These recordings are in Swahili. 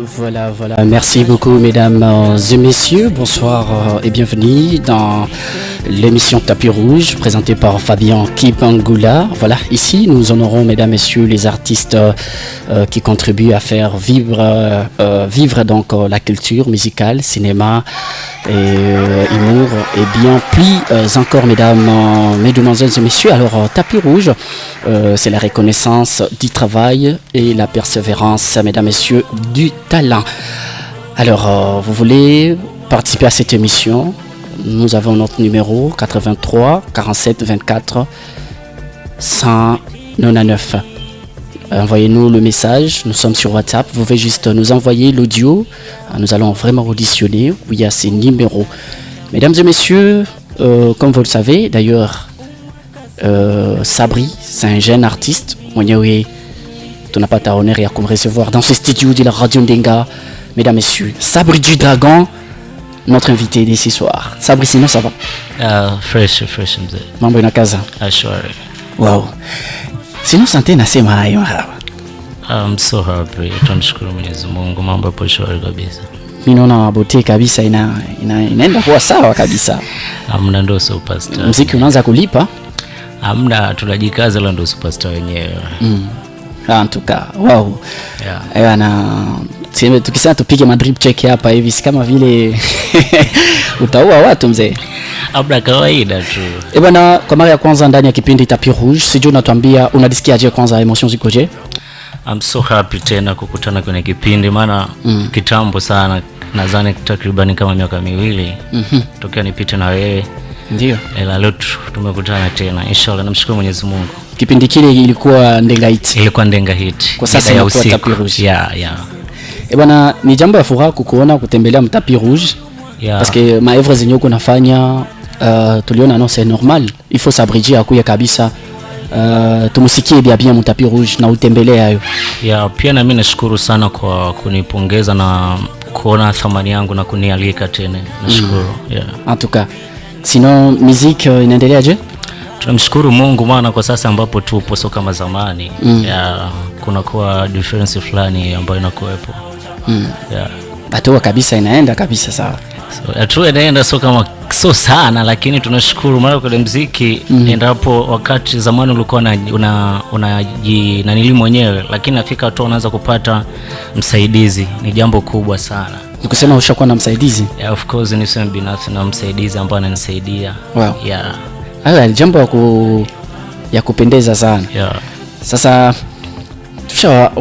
Voilà. Merci beaucoup, mesdames et messieurs. Bonsoir et bienvenue dans l'émission Tapis Rouge, présentée par Fabien Kipangula. Voilà, ici, nous honorons, mesdames et messieurs, les artistes qui contribuent à faire vivre donc la culture musicale, cinéma et humour. Et bien plus encore, mesdemoiselles et messieurs. Alors, Tapis Rouge, c'est la reconnaissance du travail et la persévérance, mesdames et messieurs, du talent. Alors, vous voulez participer à cette émission? Nous avons notre numéro 83 47 24 199. Envoyez-nous le message, nous sommes sur WhatsApp. Vous pouvez juste nous envoyer l'audio. Nous allons vraiment auditionner via ces numéros. Mesdames et messieurs, comme vous le savez, d'ailleurs, Sabri, c'est un jeune artiste. Tu n'as pas ta honneur à recevoir dans ce studio de la Radio Ndenga. Mesdames et messieurs, Sabri du Dragon, notre invité d'ici soir. Sabri, sinon ça va? Fresh mzee. Mambo ina kaza? Ashwari. Wow. Sinon sante nasema hayo hapa. I'm so happy. Tunashukuru Mwenyezi Mungu, mambo yapo shwari kabisa. Mimi naona bote kabisa inaenda kuwa sawa kabisa. Amna ndo superstar. Muziki unaanza kulipa? Amna, tunajikaza la ndo superstar wenyewe. Antuka. Wow. Yeah. Na tukisema tupige madrip check hapa hivi si kama vile utaua watu mzee. Abda kawaida tu. Bwana, kwa mara ya kwanza ndani ya kipindi Tapis Rouge, sijui unatuambia unadisikiaje kwanza, emotions zikoje? I'm so happy tena kukutana kwenye kipindi maana kitambo sana, nadhani takriban kama miaka miwili tokea nipite na wewe. Ndio. Leo tumekutana tena. Inshallah, namshukuru Mwenyezi Mungu. Kipindi kile ilikuwa Ndenga Hit. Ilikuwa Ndenga Hit. Kwa sasa ya Tapis Rouge. Yeah. Bwana, ni jambo ya furaha kukuona kutembelea Tapis Rouge. Yeah. Parce que maevre zenye uko nafanya tuliona non c'est normal. Il faut s'abriger akuya kabisa. Tumusikie bien Tapis Rouge na utembelea hayo. Yeah, pia na mimi nashukuru sana kwa kunipongeza na kuona thamani yangu na kunialika tena. Nashukuru. Yeah. En tout cas, sinon musique inaendeleaje? Tunamshukuru Mungu maana kwa sasa ambapo tupo sio kama zamani. Yeah, kuna kwa difference fulani ambayo inakuwepo. Yeah. Hatua kabisa inaenda kabisa sawa. So hatua inaenda sio sana, lakini tunashukuru maana kwa muziki endapo wakati zamani ulikuwa unajinanili mwenyewe, lakini afika hatua unaanza kupata msaidizi, ni jambo kubwa sana. Nikusema ushakuwa na msaidizi? Yeah, of course ni sema binafsi na msaidizi ambaye ananisaidia. Wow. Yeah. Hayo ni jambo ya kupendeza sana. Yeah. Sasa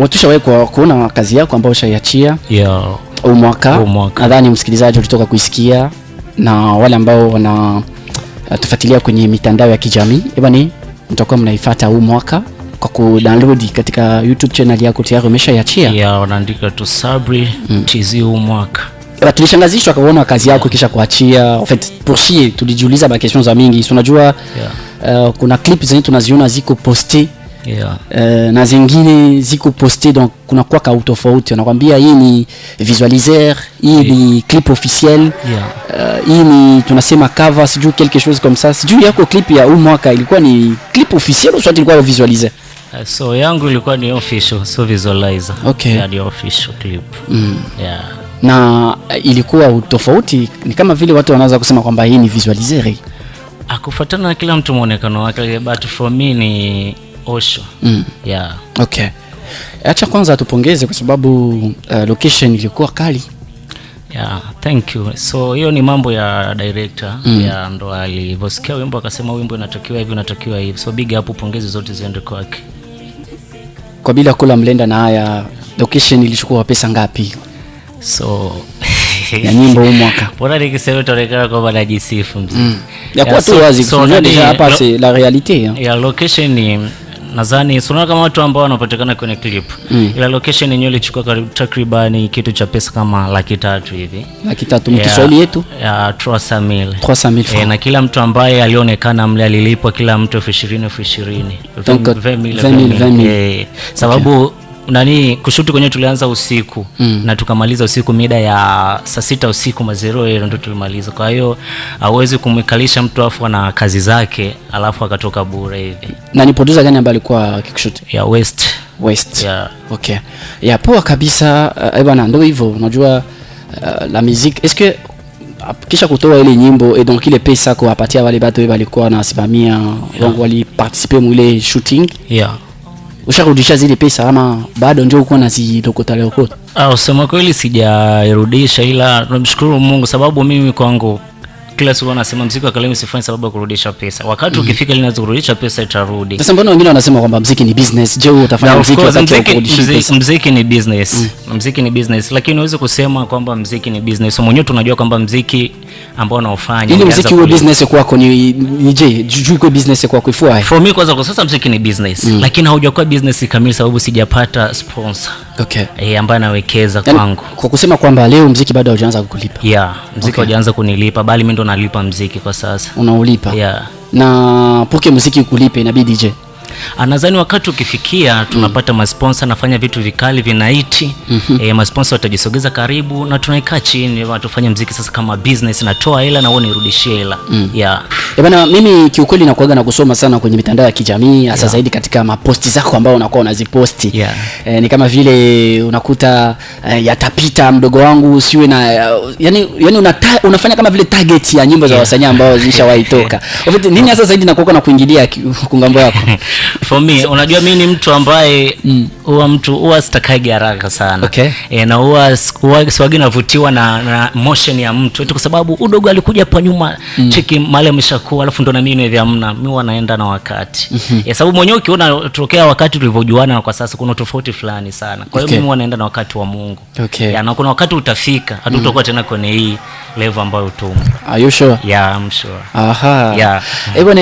tushawahi kuona kazi yako ambayo ushaiachia. Yeah. Mwaka. Nadhani msikilizaji ulitoka kuisikia na wale ambao wana tufuatilia kwenye mitandao ya kijamii. Mtakuwa mnaifuata mwaka kwa kudownload katika YouTube channel yako tayari umeshaiachia. Yeah, wanaandika tu Sabri TZ mwaka. Tulishangazishwa kuona kazi yako kisha kuachia. En fait, pour chier tulijiuliza ba questions za mingi. Unajua kuna clip zenye tunaziona ziko posté. Yeah. Na zingine ziko posté, donc kuna kwa ka utofauti. Wanakuambia hii ni visualizer, hii ni clip officiel. Hii ni tunasema cover, sijui quelque chose comme ça. Sijui yako clip ya mwaka ilikuwa ni clip officiel au soit ilikuwa visualizer? So yangu ilikuwa ni official, so visualizer. Okay. Yeah, the official clip. Yeah. Na ilikuwa utofauti, ni kama vile watu wanaanza kusema kwamba hii ni visualizer. Akufuatana na kila mtu muonekano wake, but for me ni Osho. Yeah. Okay. Acha kwanza tupongeze kwa sababu location ilikuwa kali. Yeah, thank you. So hiyo ni mambo ya director. Yeah, ndo alivyosikia wimbo akasema wimbo unatakiwa hivi. So big up, pongezi zote ziende kwake. Kwa bila kula mlenda na haya, location ilichukua pesa ngapi? So ya nyimbo mwaka. Bora nikisema utaonekana kwamba najisifu mzee. Ya kwa tu wazi kusema deja hapa c'est la réalité. Ya location ni nadhani unaona kama watu ambao wanapatikana kwenye clip. Ila location yenyewe ilichukua takriban kitu cha pesa kama 300,000 hivi. 300,000 mkiswahili yetu? Ya 300,000. 300,000 francs. Na kila mtu ambaye alionekana mle alilipwa kila mtu 20,000. Donc 20,000. Sababu nani kushuti kwenye tulianza usiku na tukamaliza usiku mida ya saa 6 usiku mazero ile ndio tulimaliza. Kwa hiyo hauwezi kumwikalisha mtu afu na kazi zake alafu akatoka bure hivi. Na ni producer gani ambaye alikuwa akikushuti? Ya West. Yeah. Okay. Ya poa kabisa. Bwana ndio hivyo unajua la musique est-ce que kisha kutoa ile nyimbo et donc ile pesa kuwapatia wale watu walikuwa wanasimamia wangu waliparticiper mwile shooting? Yeah. Usharudisha zile pesa ama bado ndio uko unazidokota leo? Usema kweli sijarudisha, ila tunamshukuru Mungu sababu mimi kwangu kila siku nasema muziki wa Kalemi sifanyi sababu ya kurudisha pesa. Wakati ukifika ile inaanza kurudisha pesa itarudi. Sasa mbona wengine wanasema kwamba muziki ni business? Je, utafanya muziki wakati wa kurudisha pesa? Muziki ni business. Muziki ni business, lakini unaweza kusema kwamba muziki ni business. Mwenyewe tunajua kwamba muziki ambao unaofanya ili muziki uwe business kwako ni je, juu iko business kwako ifua? For me kwanza kwa sasa muziki ni business, lakini haujakuwa business kamili sababu sijapata sponsor. Okay. Ambaye anawekeza kwangu. Kwa kusema kwamba leo muziki bado haujaanza kukulipa. Yeah, muziki haujaanza kunilipa bali mimi ndo nalipa muziki kwa sasa. Unaulipa? Yeah. Na poke muziki ukulipe inabidi je? Nadhani wakati ukifikia tunapata masponsor, nafanya vitu vikali vinaiti. Masponsor watajisogeza karibu na tunaikaa chini tufanye muziki sasa kama business, natoa hela na wewe nirudishie hela. Yeah. Bana mimi kiukweli nakuaga na kusoma sana kwenye mitandao ya kijamii hasa zaidi katika maposti zako ambao unakuwa unaziposti. Yeah. Ni kama vile unakuta yatapita mdogo wangu usiwe na yani unafanya kama vile target ya nyimbo za wasanii ambao zilishawahi toka. Nini hasa zaidi nakuaga na kuingilia kungambo yako? For me, unajua mimi ni mtu ambaye huwa sitakai haraka sana. Okay. Na huwa siwagi navutiwa na motion ya mtu. Kwa sababu udogo alikuja hapa nyuma cheki mali ameshakuwa alafu ndo na mimi hivi amna. Mimi huwa naenda na wakati. Sababu mwenyewe ukiona tokea wakati tulivyojuana na kwa sasa kuna tofauti fulani sana. Kwa hiyo mimi huwa naenda na wakati wa Mungu. Na kuna wakati utafika hatutakuwa tena kwenye hii level ambayo tumo. Are you sure? Yeah, I'm sure. Aha. Yeah. Bwana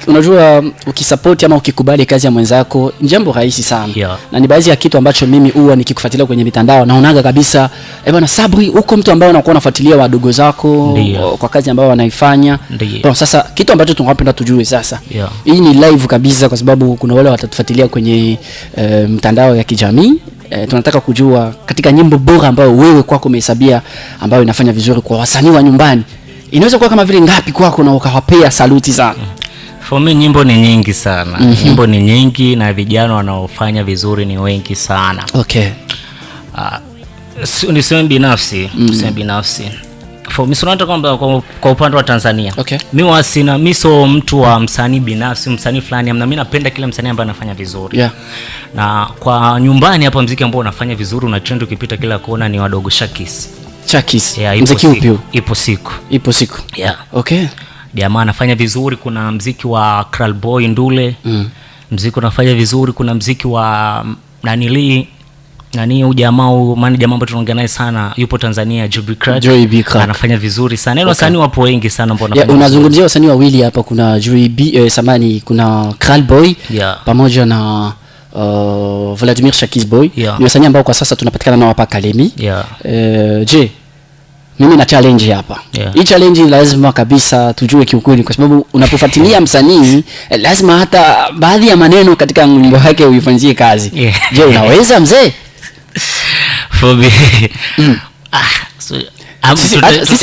unajua ukisupport ama ukikubali kazi ya mwenzako jambo rahisi sana. Yeah. Na ni baadhi ya kitu ambacho mimi huwa nikikufuatilia kwenye mitandao naonaga kabisa bwana Sabri uko mtu ambaye unakuwa unafuatilia wadogo zako kwa kazi ambayo wanaifanya. Kwa sasa kitu ambacho tunapenda tujue sasa. Yeah. Hii ni live kabisa kwa sababu kuna wale watatufuatilia kwenye mtandao ya kijamii. Tunataka kujua katika nyimbo bora ambayo wewe kwako umehesabia ambayo inafanya vizuri kwa wasanii wa nyumbani inaweza kuwa kama vile ngapi kwako na ukawapea saluti sana? For me nyimbo ni nyingi sana. Nyimbo ni nyingi na vijana wanaofanya vizuri ni wengi sana. Okay. Niseme binafsi, for me sonata kwamba kwa upande wa Tanzania. Okay. Mimi sio mtu wa msanii binafsi, msanii fulani amna, mimi napenda kila msanii ambaye anafanya vizuri. Yeah. Na kwa nyumbani hapa muziki ambao unafanya vizuri una trend ukipita kila kona ni wadogo Shakis. Yeah, muziki upi? Ipo siku. Yeah. Okay. Jamaa anafanya vizuri, kuna muziki wa Kral Boy Ndule. Muziki unafanya vizuri, kuna muziki wa nani jamaa maana jamaa ambaye tunaongea naye sana yupo Tanzania, Joy B Crack anafanya vizuri sana. Yaani wasanii wapo wengi sana ambao wanafanya. Unazungumzia wasanii wawili hapa, kuna Joy B kuna Kral Boy pamoja na Vladimir Shakis Boy. Ni wasanii ambao kwa sasa tunapatikana nao hapa Kalemi. Je, mimi na challenge hapa. Hii challenge lazima kabisa tujue kiukweli kwa sababu unapofuatilia msanii lazima hata baadhi ya maneno katika wimbo wake uifanyie kazi. Je, unaweza mzee?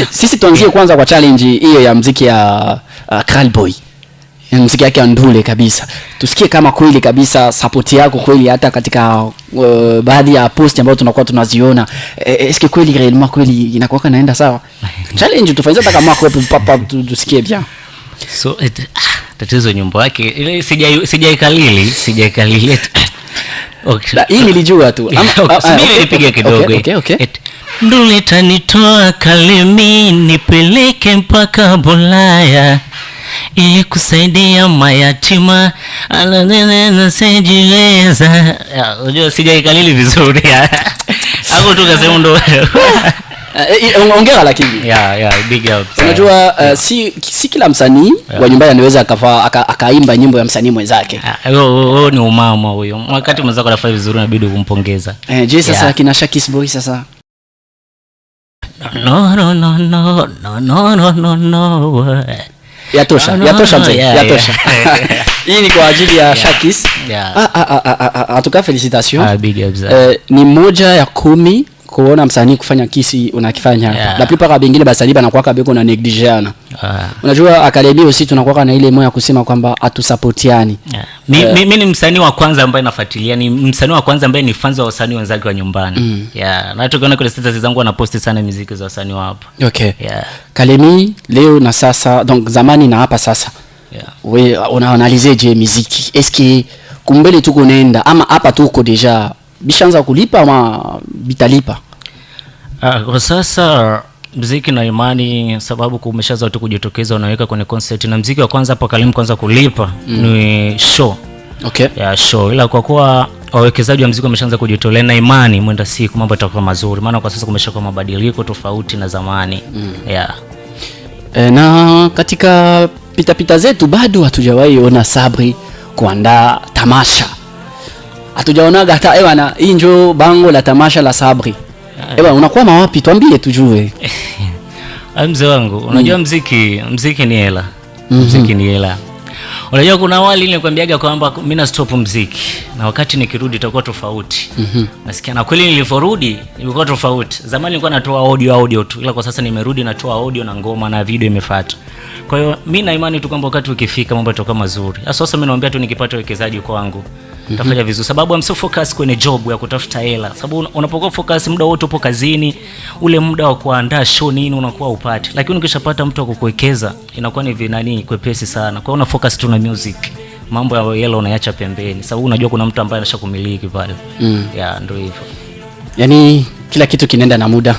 Sisi tuanzie kwanza kwa challenge hiyo ya muziki ya Kral Boy. Muziki yake Ndule kabisa. Tusikie kama kweli kabisa support yako kweli hata katika baadhi ya post ambazo tunakuwa tunaziona. Eske kweli réellement kweli inakuwa naenda sawa? Challenge tufanye hata kama kwa papa tusikie bien. So tatizo nyimbo yake ile sijaikalili. Okay. Hii nilijua tu. Mimi nilipiga kidogo. Okay. Ndule tanitoa Kalemi nipeleke mpaka Bulaya ili kusaidia mayatima alonene sijiweza. Unajua sijaikalili vizuri. Hapo tu kasema ndo ongea lakini big up. Unajua si kila msanii wa nyumbani anaweza akaimba nyimbo ya msanii mwenzake. Huyo ni umama huyo. Wakati mwenzako anafanya vizuri inabidi kumpongeza. Je, sasa kina Shakis Boy sasa? No. Yatosha mzee, yatosha. Hii ni kwa ajili ya Shakis. En tout cas félicitations. Big ups. Ni moja ya 10 kuona msanii kufanya kisi unakifanya. La plupart ya bengine basanii banakuwa kabeko na negligeana. Unajua Academy aussi tunakuwa na ile moyo ya kusema kwamba atusapotiani. Mimi ni msanii wa kwanza ambaye nafuatilia, ni msanii wa kwanza ambaye ni fans wa wasanii wenzake wa nyumbani. Na tukiona kule status zangu wanaposti sana muziki za wasanii wa hapa. Okay. Academy leo na sasa, donc zamani na hapa sasa. We unaanalize je muziki? Eski kumbele tuko nenda ama hapa tuko deja bishaanza kulipa ama bitalipa? Kwa sasa muziki na imani, sababu kumeshaanza watu kujitokeza wanaweka kwenye concert, na muziki wa kwanza hapo Kalimu kwanza kulipa ni show. Okay. Show. Ila kwa kuwa wawekezaji wa muziki wameshaanza kujitolea na imani, mwenda siku mambo yatakuwa mazuri, maana kwa sasa kumeshakuwa mabadiliko tofauti na zamani. Na katika pita zetu bado hatujawahi ona Sabri kuandaa tamasha. Hatujaona hata bwana, hii ndio bango la tamasha la Sabri. Unakuwa mawapi? Tuambie tujue. Mzee wangu, unajua muziki ni hela. Muziki ni hela. Unajua kuna wali nilikwambiaga kwamba mimi na stop muziki na wakati nikirudi itakuwa tofauti. Nasikia na kweli nilivorudi ilikuwa tofauti. Zamani nilikuwa natoa audio tu, ila kwa sasa nimerudi natoa audio na ngoma na video imefuata. Kwa hiyo mimi na imani tu kwamba wakati ukifika mambo yatakuwa mazuri. Sasa mimi naomba tu nikipata wekezaji kwangu nitafanya vizuri, sababu I'm so focus kwenye job ya kutafuta hela. Sababu unapokuwa focus muda wote upo kazini, ule muda wa kuandaa show nini unakuwa upate. Lakini ukishapata mtu wa kukuwekeza inakuwa ni vinani kwepesi sana. Kwa hiyo una focus tu na music. Mambo ya hela unaacha pembeni. Sababu unajua kuna mtu ambaye anashakumiliki pale. Ndio hivyo. Yaani kila kitu kinaenda na muda.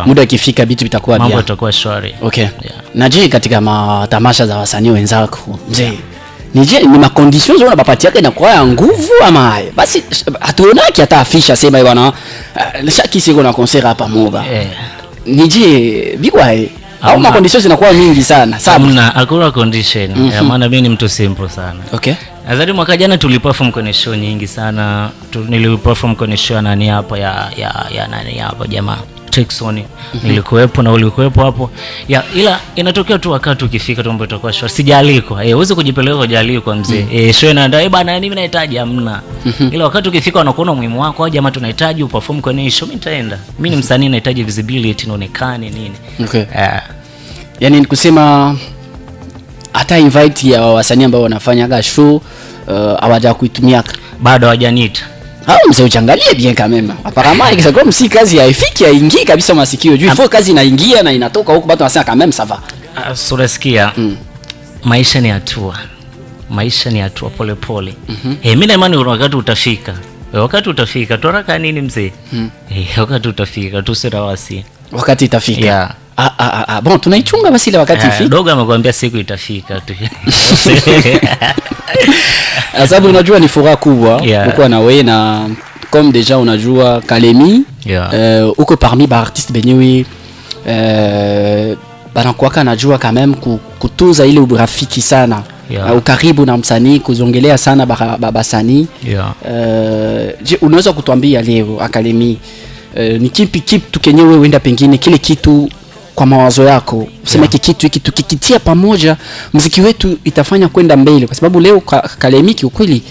Muda ikifika vitu vitakuwa mambo yatakuwa shwari. Okay. Na je, katika matamasha za wasanii wenzako, mzee, ni makonditions unabapatia yake inakuwa ya nguvu ama basi hatuonaki hata afisha sema bwana shaki siko na concert hapa Moba. Nije bigwa au makonditions zinakuwa mingi sana. Hakuna condition. Maana mimi ni mtu simple sana. Okay. Nadhani mwaka jana tuliperform kwenye show nyingi sana. Niliperform kwenye show nani hapa ya nani hapa jamaa Texon. Nilikuwepo na ulikuwepo hapo. Ila inatokea tu wakati ukifika tu mambo yatakuwa shwari. Sijaliko. Uweze kujipeleka hujaliko mzee. Show inaandaa bana mimi nahitaji hamna. Ila wakati ukifika wanakuona umuhimu wako, jamaa tunahitaji uperform kwenye show, mimi nitaenda. Mimi ni msanii nahitaji visibility inaonekane nini. Okay. Yaani ni kusema hata invite ya wasanii ambao wanafanya show hawaja kuitumia bado hawajaniita. Mzee uchangalie bien quand même. Apparemment ikishakuwa msi kazi haifiki haingii kabisa masikio. Juu ifo kazi inaingia na inatoka huko watu wanasema quand même ça va. Surasikia. Maisha ni hatua. Maisha ni hatua pole pole. Mimi na imani wakati utafika. Wakati utafika. Toraka nini mzee? Wakati utafika tusira wasi. Wakati itafika. Bon tunaichunga basi ile wakati ifike. Dogo amekwambia siku itafika tu. Sababu unajua ni furaha kubwa uko na wewe, na comme déjà unajua Kalemi uko parmi ba artistes benyewe banakuwa najua quand même kutunza ile urafiki sana, ukaribu na msanii, kuzongelea sana basanii. Je, unaweza kutuambia leo Kalemi ni kipi tu kenyewe uenda pengine kile kitu kwa mawazo yako useme kitu hiki tukikitia pamoja muziki wetu itafanya kwenda mbele, kwa sababu leo Kalemi ukweli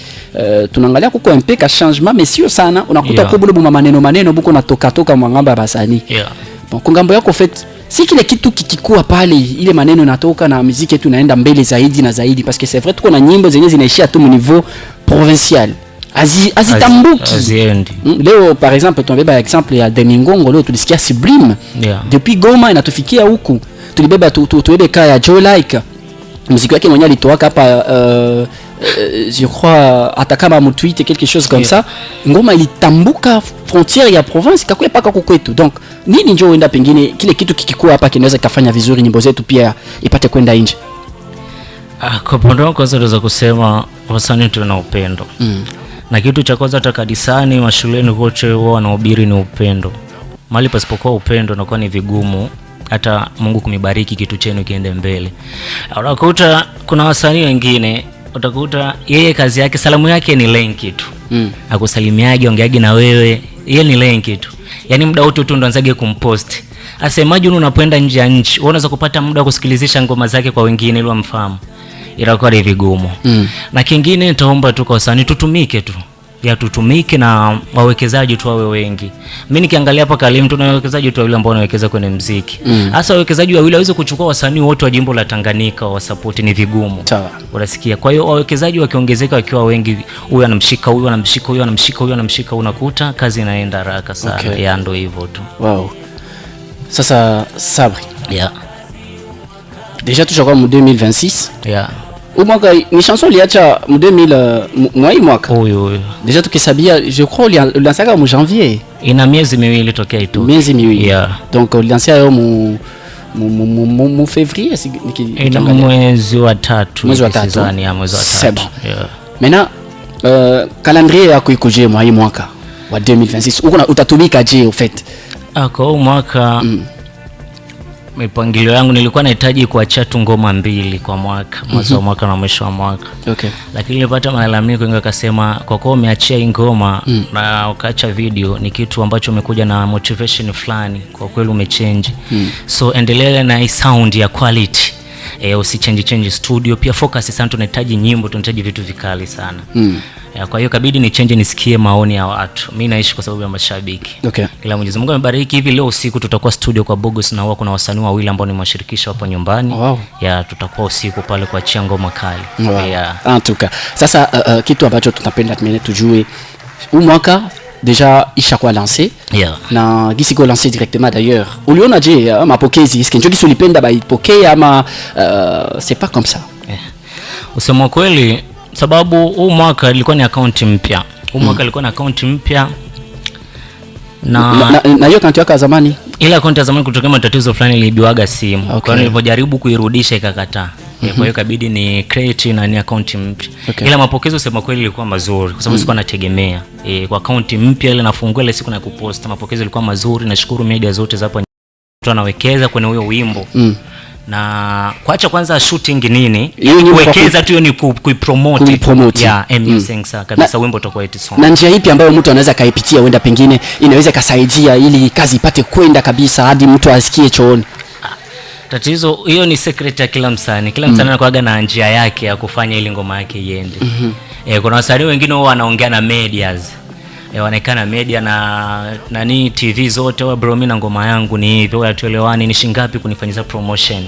tunaangalia kuko mpeka changement mais sio sana, unakuta kwa bulu maneno buko natoka mwangamba basani. Bon kwa ngambo yako fait si kile kitu kikikua pale ile maneno natoka na muziki yetu inaenda mbele zaidi na zaidi, parce que c'est vrai tuko na nyimbo zenye zinaishia tu niveau provincial azitambuki. Leo par exemple tunabeba exemple ya Deningongo, leo tulisikia Sublime depuis Goma inatufikia huku, tulibeba tuwebe kaya Joe Like muziki wake mwenyewe alitoka hapa je crois atakama mutweet quelque chose comme ça, ngoma ilitambuka frontière ya province ikakuwa paka kukwetu. Donc nini njoo enda pengine kile kitu kikikua hapa kinaweza kufanya vizuri nyimbo zetu pia ipate kwenda nje? Kwa upande wangu kwanza naweza kusema wasanii tuna upendo. Na kitu cha kwanza hata kanisani mashuleni wote wao wanahubiri ni upendo. Mahali pasipokuwa upendo inakuwa ni vigumu hata Mungu kumibariki kitu chenu kiende mbele. Unakuta kuna wasanii wengine utakuta yeye kazi yake salamu yake ni lenki tu. Akusalimiaje ongeaje na wewe, yeye ni lenki tu. Yaani muda wote tu ndo anzage kumpost. Asemaje unapoenda nje ya nchi, unaweza kupata muda wa kusikilizisha ngoma zake kwa wengine ili wamfahamu. itakuwa ni vigumu. Na kingine nitaomba tu kwa wasanii tutumike tu. Ya tutumike na wawekezaji tu wawe wengi. Mimi nikiangalia hapa Kalim tuna wawekezaji tu wawili ambao wanawekeza kwenye muziki. Hasa wawekezaji wawili waweze kuchukua wasanii wote wa jimbo la Tanganyika wa support ni vigumu. Unasikia? Kwa hiyo wawekezaji wakiongezeka wakiwa wengi, huyu anamshika, huyu anamshika, huyu anamshika, huyu anamshika, unakuta kazi inaenda haraka sana. Okay. Ya ndio hivyo tu. Wow. Sasa Sabri. Yeah. Déjà tushakuwa mu 2026. Yeah. Umwaka ni chanson liacha mu 2000 mwaka. Huyo. Déjà tukisabia je crois ulianzaka mu janvier. Ina miezi miwili tokea itoke. Miezi miwili. Yeah. Donc ulianzia yo mu février ina mwezi wa 3. Mwezi wa 3. Sidhani ya mwezi wa 3. C'est bon. Yeah. Maintenant calendrier yako ikuje mwa hii mwaka wa 2026. Uko utatumika je au fait? Kwa huu mwaka mipangilio yangu nilikuwa nahitaji kuachia tu ngoma 2 kwa mwaka, mwanzo wa mwaka na mwisho wa mwaka. Okay. Lakini nilipata malalamiko wengi wakasema kwa kuwa umeachia hii ngoma na ukaacha video ni kitu ambacho umekuja na motivation fulani, kwa kweli umechange. So endelea na hii sound ya quality. Usichange studio, pia focus sana, tunahitaji nyimbo, tunahitaji vitu vikali sana. Kwa hiyo kabidi ni change nisikie maoni ya watu. Mimi naishi kwa sababu ya mashabiki. Okay. Ila Mwenyezi Mungu amebariki, hivi leo usiku tutakuwa studio kwa Bogos na kuna wasanii wawili ambao nimewashirikisha hapo nyumbani. Wow. Tutakuwa usiku pale kuachia ngoma kali. Wow. En tout cas, sasa kitu ambacho tunapenda tujue huu mwaka déjà ishakuwa lancé. Na gisi ko lancé directement d'ailleurs. Uliona je mapokezi est-ce que ndio gisi ulipenda baipokea ama c'est pas comme ça? Usema kweli, sababu huu mwaka ilikuwa ni account mpya. Huu mwaka ilikuwa na account mpya na hiyo account yako ya zamani, ile account ya zamani kutokana na matatizo fulani iliibiwaga simu. Okay. Kwa hiyo nilipojaribu kuirudisha ikakataa. Kwa hiyo kabidi ni create na ni account mpya. Okay. Ila mapokezi usema kweli ilikuwa mazuri kwa sababu sikuwa nategemea. Kwa account mpya ile nafungua ile siku na kupost, mapokezi ilikuwa mazuri. Nashukuru media zote za hapa tunawekeza kwenye huyo wimbo. Na kuacha kwanza shooting nini, kuwekeza tu ni kuipromote. Sasa kabisa wimbo utakuwa hit song. Na njia ipi ambayo mtu anaweza kaipitia wenda pengine inaweza kasaidia ili kazi ipate kwenda kabisa hadi mtu asikie chooni? Tatizo hiyo ni secret ya kila msanii. Kila msanii anakuaga na njia yake ya kufanya ili ngoma yake iende. Kuna wasanii wengine wao wanaongea na medias. Wanaikana media na nani TV zote, bro mimi na ngoma yangu ni hivi, tuelewani ni shingapi kunifanyia promotion.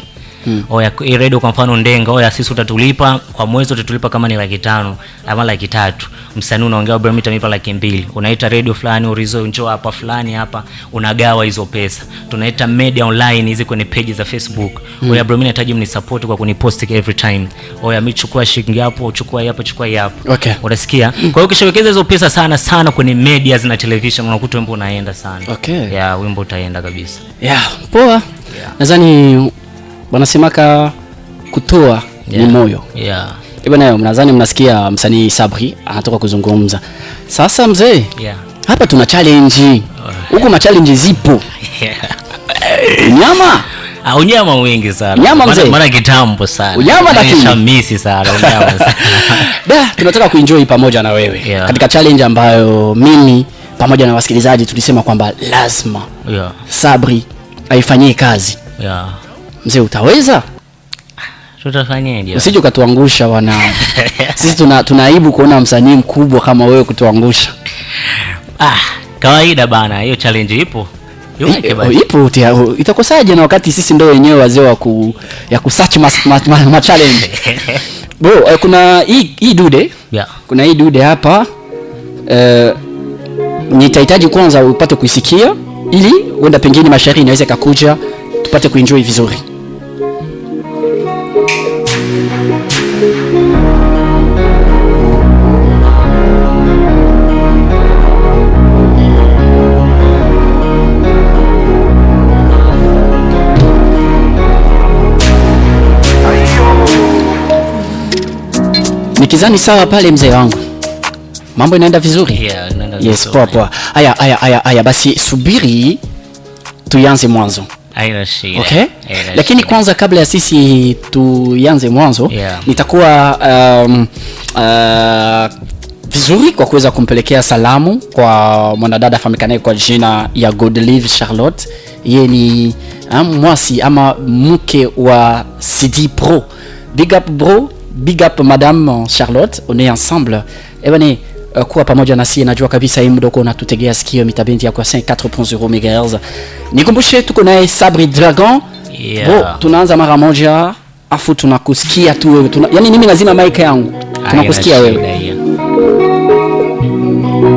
Radio kwa mfano Ndenga, sisi utatulipa kwa mwezi, utatulipa kama ni 500 ama 300. Msanii unaongea bro mimi nitalipa 200. Unaita radio fulani Urizo njoo hapa fulani hapa, unagawa hizo pesa. Tunaita media online hizi kwenye page za Facebook. Bro mimi nahitaji mnisupport kwa kunipost every time. Mimi chukua shilingi hapo, chukua hapo, chukua hapo. Okay. Unasikia? Kwa hiyo ukishawekeza hizo pesa sana kwenye media na television unakuta wimbo unaenda sana. Okay. Wimbo utaenda kabisa. Poa. Nadhani wanasemaka kutoa ni moyo. Bwana, mnadhani mnasikia msanii Sabri anatoka kuzungumza. Sasa mzee, hapa tuna challenge. Huko ma challenge zipo. Nyama? Unyama mwingi sana. Mara kitambo sana. Unyama lakini shamisi sana unyama. Tunataka kuenjoy pamoja na wewe. Katika challenge ambayo mimi pamoja na wasikilizaji tulisema kwamba lazima Sabri aifanyie kazi. Mzee, utaweza? Tutafanyaje? Usije ukatuangusha wana. Sisi tunaibu kuona msanii mkubwa kama wewe kutuangusha. Kawaida bana, hiyo challenge ipo. Ipo itakosaje na wakati sisi ndio wenyewe wazee wa kusearch ma challenge. Bro, kuna hii dude. Kuna hii dude hapa. Nitahitaji kwanza upate kuisikia ili wenda pengine mashairi inaweza kukuja tupate kuenjoy vizuri. Nikizani sawa pale mzee wangu. Mambo inaenda vizuri? Yes, poa. Haya basi subiri tuanze mwanzo. Okay? Lakini kwanza kabla ya sisi tuanze mwanzo, nitakuwa vizuri kwa kuweza kumpelekea salamu kwa mwanadada famikanaye kwa jina ya Godelive Charlotte. Yeye ni mwasi ama mke wa CD Pro. Big up bro, big up Madame Charlotte, on est ensemble. Bwana kuwa pamoja nasi, najua kabisa hii muda uko unatutegea sikio mitabendi ya kwa 4.0 MHz. Nikumbushe tuko naye Sabri Dragon. Tunaanza mara moja afu tunakusikia tu wewe. Yaani mimi lazima mic yangu. Tunakusikia wewe.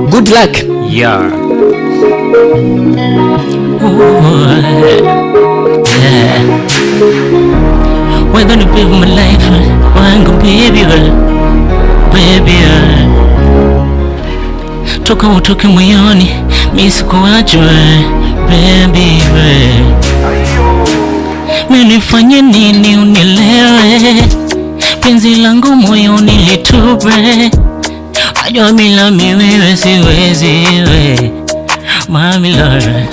Good luck. Yeah. We're gonna live my life, we're gonna baby, toka utoke moyoni, mimi sikuacha baby, mimi nifanye nini unielewe, penzi langu moyoni litube, ajua bila mimi siwezi we, mami love,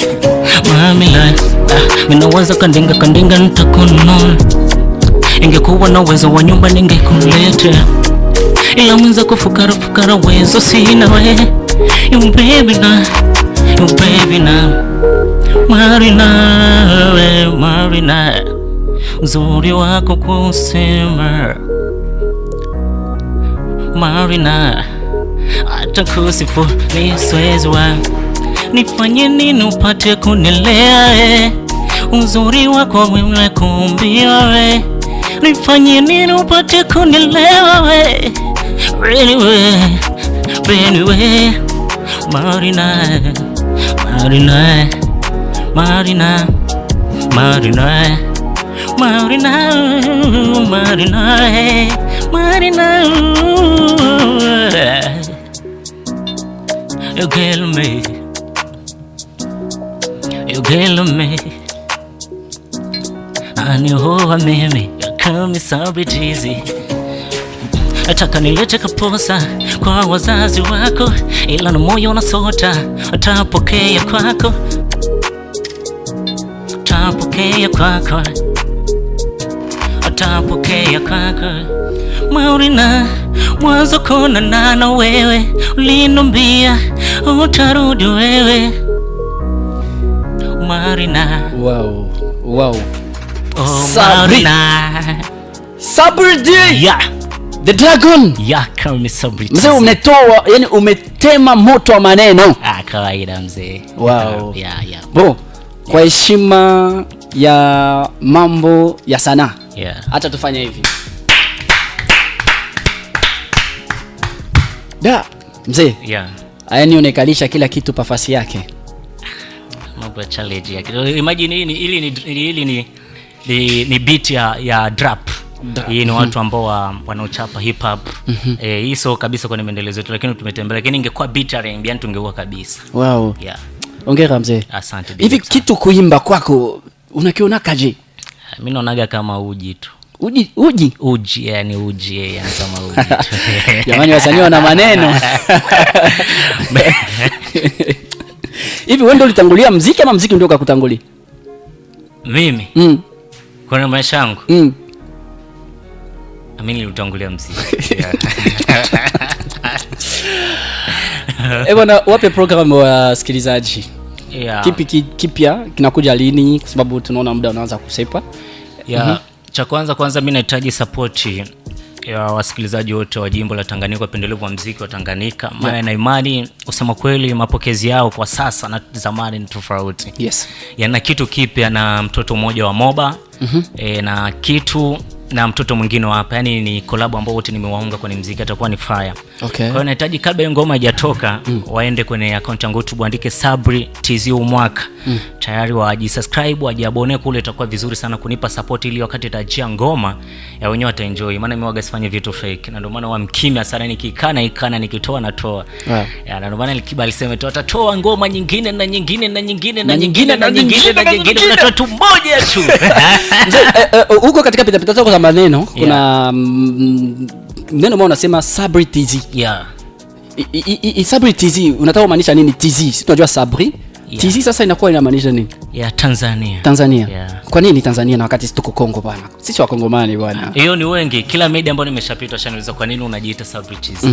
minawaza kandinga nitakununua, ingekuwa na uwezo wa nyumba ningekuleta, ila mwenza kufukara wezo sina we, you baby na Marina, uzuri wako kusema Marina, hata kusifu ni siwezi wa, nifanye nini upate kunilea, uzuri wako wewe kumbia we, nifanye nini upate kunilea we, anyway, Marina, you kill me, and you hold me, you call me sorry cheesy. Ataka nilete kaposa kwa wazazi wako, ila na moyo unasota, atapokea kwako, Marina, mwanzo kona na wewe, uliniambia utarudi wewe, Marina. Wow. Oh, Marina. Sabri. Yeah. The Dragon. Yeah, call me Sabri. Mzee umetoa, yani umetema moto wa maneno. Kawaida mzee. Wow. Yeah. Bro, kwa heshima ya mambo ya sanaa. Yeah. Acha tufanye hivi. Da, mzee. Yeah. Yaani unekalisha kila kitu pafasi yake. Mambo ya challenge yake. Imagine hili ni beat ya drop. Hii ni watu ambao wanaochapa hip hop. Hii sio kabisa kwa maendelezo yetu, lakini tumetembea, lakini ingekuwa beat ya R&B yani tungekuwa kabisa. Wow. Yeah. Ongera mzee. Asante. Hivi kitu kuimba kwako unakiona kaje? Mimi naonaga kama uji tu. Uji yani uji yani kama uji tu. Jamani wasanii wana maneno. Hivi wewe ndio ulitangulia muziki ama muziki ndio ukakutangulia? Mimi? Kwa maisha yangu? Mimi nilitangulia muziki. Bwana, wape program wa sikilizaji. Yeah. Kipi kipya kinakuja lini, kwa sababu tunaona muda unaanza kusepa. Yeah. Cha kwanza mimi nahitaji support ya wasikilizaji wote wa jimbo la Tanganyika, wapendelevu wa muziki wa Tanganyika. Maana na imani usema kweli mapokezi yao kwa sasa na zamani ni tofauti. Yes. Yana kitu kipya na mtoto mmoja wa Moba, na kitu na mtoto mwingine hapa, yani ni collab ambao wote nimewaunga kwenye muziki, atakuwa ni fire. Okay. Kwa hiyo nahitaji kabla ngoma haijatoka waende kwenye account yangu YouTube, andike Sabri TZ Umwaka. Tayari wajisubscribe, wajiabone kule, itakuwa vizuri sana kunipa support ili wakati itajia ngoma ya wenyewe wataenjoy. Maana mimi waga sifanye vitu fake. Na ndio maana wamkimya sana, nikikana nikitoa natoa. Ya na ndio maana Likiba alisema tutatoa ngoma nyingine na nyingine tunatoa tu moja tu. Huko katika pita zako za maneno kuna neno moja unasema Sabri TZ. Yeah. Sabri TZ unataka kumaanisha nini TZ? Sisi tunajua Sabri. TZ sasa inakuwa inamaanisha nini? Tanzania. Yeah. Kwa nini Tanzania na wakati sisi tuko Kongo bwana? Sisi wa Kongomani bwana. Hiyo ni wengi. Kila media ambayo nimeshapita shaniuliza kwa nini unajiita Sabri TZ.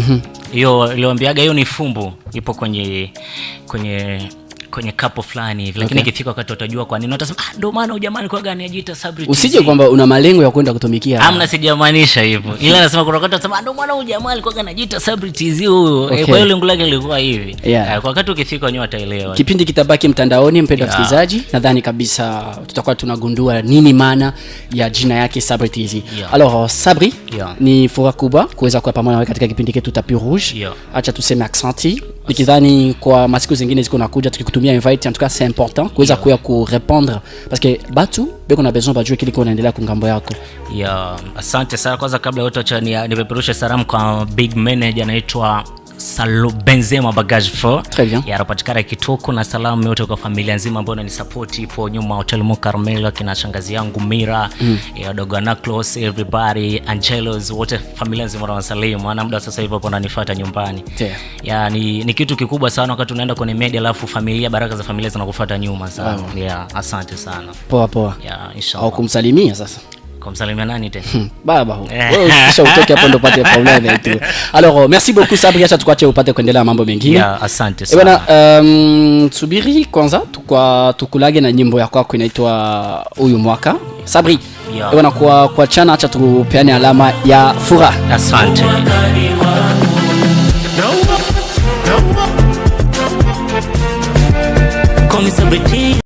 Hiyo niliwaambiaga hiyo ni fumbo. Ipo kwenye kwenye kapo fulani hivi, lakini ikifika wakati utajua kwa nini utasema ndio maana ujamani kwa gani ajiita Sabri TZ. Usije kwamba una malengo ya kwenda kutumikia. Hamna, sijamaanisha hivyo. Ila nasema kuna wakati utasema ndio maana ujamani kwa gani ajiita Sabri TZ huyo. Kwa hiyo lengo lake lilikuwa hivi. Kwa wakati ukifika wenyewe wataelewa. Kipindi kitabaki mtandaoni, mpendwa msikilizaji. Nadhani kabisa tutakuwa tunagundua nini maana ya jina yake Sabri TZ. Alors Sabri, ni furaha kubwa kuweza kuwa pamoja nawe katika kipindi chetu Tapis Rouge. Acha tuseme accenti. Nikidhani kwa masiku zingine ziko nakuja tukikutumia invite, en tout cas c'est important kuweza kuya ku répondre parce que batu beko na besoin bajue kile kinaendelea kwa ngambo yako. Asante sana. Kwanza kabla yote acha nipeperushe salamu kwa big manager anaitwa Salo Benzema Bagage 4. Très bien. Yanapatikana Kitoko, na salamu yote kwa familia nzima ambayo inanisupport ipo nyuma Hotel Mo Carmel, kina shangazi yangu Mira, dogo na close everybody, Angelos, wote familia nzima wanasalimu. Maana muda sasa hivi hapo wananifuata nyumbani. Ni kitu kikubwa sana wakati unaenda kwenye media alafu familia, baraka za familia zinakufuata nyuma sana. Asante sana. Poa. Inshallah. Au kumsalimia sasa. Kumsalimia nani tena? Baba huyo. Wewe kisha utoke hapo ndo upate problème tu. Alors merci beaucoup Sabri, acha tukuache upate kuendelea mambo mengine. Asante sana. Subiri kwanza tukulage na nyimbo yako inaitwa Huyu Mwaka. Sabri. Kwa chana acha tupeane alama ya furaha. Asante.